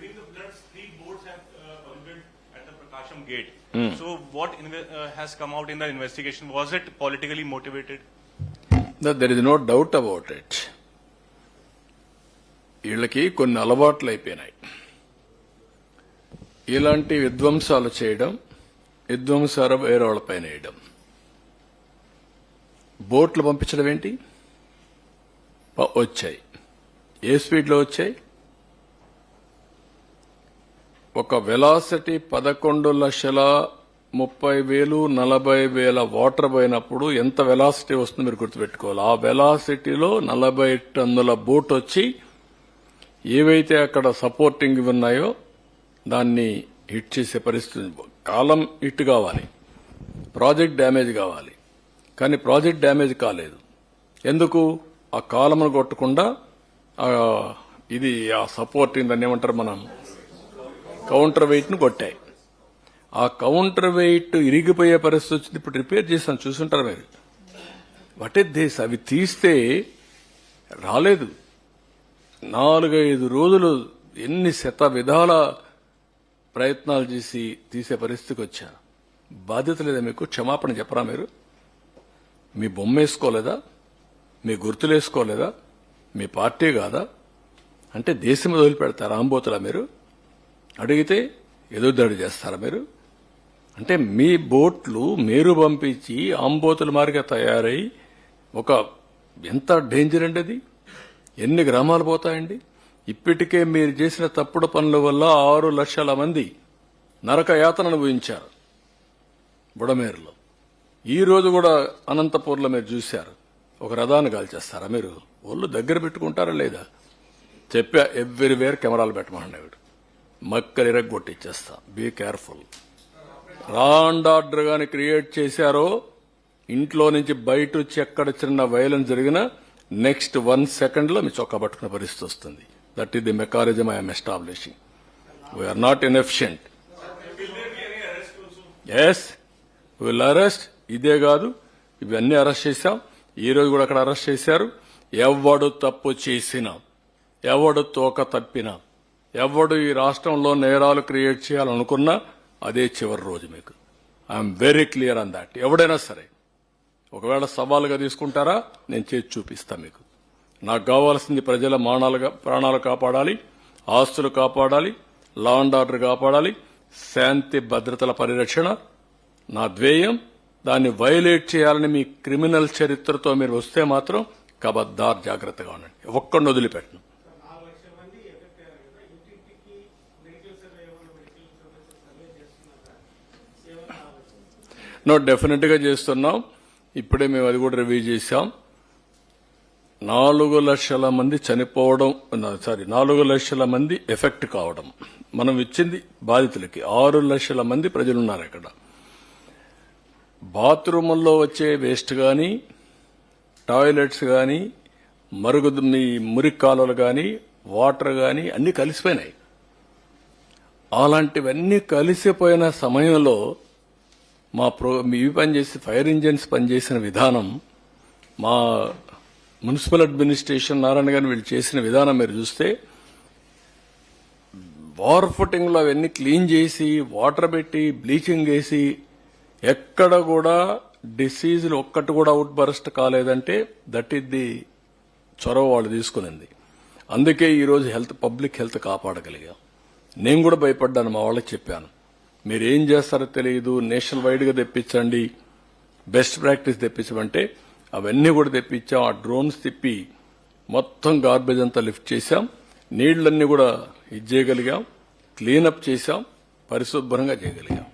during the floods, 3 boats have collided at the Prakasham gate. So what has come out in the investigation? Was it politically motivated? No, there is no doubt about it. వీళ్ళకి కొన్ని అలవాట్లు అయిపోయినాయి. ఇలాంటి విధ్వంసాలు చేయడం, విధ్వంసాలు వేరే వాళ్ళపైన వేయడం. బోట్లు పంపించడం ఏంటి? వచ్చాయి. ఏ స్పీడ్లో వచ్చాయి? ఒక వెలాసిటీ 11,30,000 40,000 వాటర్ పోయినప్పుడు ఎంత వెలాసిటీ వస్తుందో మీరు గుర్తుపెట్టుకోవాలి. ఆ వెలాసిటీలో 40 టన్నుల బోట్ వచ్చి ఏవైతే అక్కడ సపోర్టింగ్ ఉన్నాయో దాన్ని హిట్ చేసే పరిస్థితి. కాలం హిట్ కావాలి, ప్రాజెక్ట్ డ్యామేజ్ కావాలి. కానీ ప్రాజెక్ట్ డ్యామేజ్ కాలేదు. ఎందుకు? ఆ కాలమును కొట్టకుండా ఇది ఆ సపోర్టింగ్ దాన్ని ఏమంటారు మనం కౌంటర్ వెయిట్ ను కొట్టాయి. ఆ కౌంటర్ వెయిట్ ఇరిగిపోయే పరిస్థితి వచ్చింది. ఇప్పుడు రిపేర్ చేస్తాను, చూసుంటారు మీరు. What is this? అవి తీస్తే రాలేదు. 4-5 రోజులు ఎన్ని శత విధాల ప్రయత్నాలు చేసి తీసే పరిస్థితికి వచ్చారు. బాధ్యత లేదా మీకు? క్షమాపణ చెప్పరా మీరు? మీ బొమ్మ వేసుకోలేదా? మీ గుర్తులు వేసుకోలేదా? మీ పార్టీ కాదా? అంటే దేశం వదిలిపెడతారా? ఆంబోతులా మీరు? అడిగితే ఎదురుదాడి చేస్తారా మీరు? అంటే మీ బోట్లు మీరు పంపించి ఆంబోతుల మారిగా తయారై ఒక ఎంత డేంజర్ అండి అది. ఎన్ని గ్రామాలు పోతాయండి? ఇప్పటికే మీరు చేసిన తప్పుడు పనుల వల్ల 6 లక్షల మంది నరక యాతన అనుభవించారు బుడమేరులో. ఈ రోజు కూడా అనంతపూర్లో మీరు చూశారు. ఒక రథాన్ని కాల్చేస్తారా మీరు? ఒళ్ళు దగ్గర పెట్టుకుంటారా లేదా? చెప్పా, ఎవ్రీవేర్ కెమెరాలు పెట్టమన్నాడు. మక్కలు ఇరగొట్టిచ్చేస్తా. Be careful. Law and order గాని క్రియేట్ చేశారో, ఇంట్లో నుంచి బయట వచ్చి ఎక్కడ చిన్న వైలెన్స్ జరిగినా నెక్స్ట్ 1 సెకండ్ లో మీ చొక్కా పట్టుకునే పరిస్థితి వస్తుంది. That is the mechanism I'm establishing. We're not inefficient. Yes, will arrest. ఇదే కాదు, ఇవన్నీ అరెస్ట్ చేశాం. ఈ రోజు కూడా అక్కడ అరెస్ట్ చేశారు. ఎవడు తప్పు చేసినా, ఎవడు తోక తప్పినా, ఎవడు ఈ రాష్ట్రంలో నేరాలు క్రియేట్ చేయాలనుకున్నా అదే చివరి రోజు మీకు. I'm very clear on that. ఎవడైనా సరే ఒకవేళ సవాలుగా తీసుకుంటారా, నేను చేసి చూపిస్తా మీకు. నాకు కావాల్సింది ప్రజల ప్రాణాలు కాపాడాలి, ఆస్తులు కాపాడాలి, లా అండ్ ఆర్డర్ కాపాడాలి, శాంతి భద్రతల పరిరక్షణ నా ధ్యేయం. దాన్ని వైలేట్ చేయాలని మీ క్రిమినల్ చరిత్రతో మీరు వస్తే మాత్రం కబద్దార్ జాగ్రత్తగా ఉండండి. ఒక్కడిని వదిలిపెట్టను. నో, డెఫినెట్ గా చేస్తున్నాం. ఇప్పుడే మేము అది కూడా రివ్యూ చేశాం. 4 లక్షల మంది చనిపోవడం, 4 లక్షల మంది ఎఫెక్ట్ కావడం మనం ఇచ్చింది బాధితులకి. 6 లక్షల మంది ప్రజలున్నారు ఇక్కడ. బాత్రూముల్లో వచ్చే వేస్ట్ గాని, టాయిలెట్స్ గాని, మురికి కాలువలు గాని, వాటర్ గాని అన్ని కలిసిపోయినాయి. అలాంటివన్నీ కలిసిపోయిన సమయంలో ఇవి పనిచేసి ఫైర్ ఇంజిన్స్ పనిచేసిన విధానం, మా మున్సిపల్ అడ్మినిస్ట్రేషన్ నారాయణ గారిని వీళ్ళు చేసిన విధానం మీరు చూస్తే, వార్ ఫుటింగ్ లో అవన్నీ క్లీన్ చేసి వాటర్ పెట్టి బ్లీచింగ్ వేసి ఎక్కడ కూడా డిసీజులు ఒక్కటి కూడా అవుట్ బరస్ట్ కాలేదంటే దట్ ఈస్ ది చొరవ వాళ్ళు తీసుకునింది. అందుకే ఈరోజు పబ్లిక్ హెల్త్ కాపాడగలిగాం. నేను కూడా భయపడ్డాను, మా వాళ్ళకి చెప్పాను, మీరేం చేస్తారో తెలియదు, నేషనల్ వైడ్ గా తెప్పించండి, బెస్ట్ ప్రాక్టీస్ తెప్పించమంటే అవన్నీ కూడా తెప్పించాం. ఆ డ్రోన్స్ తిప్పి మొత్తం గార్బేజ్ అంతా లిఫ్ట్ చేశాం. నీళ్లన్నీ కూడా ఇది చేయగలిగాం, క్లీనప్ చేశాం, పరిశుభ్రంగా చేయగలిగాం.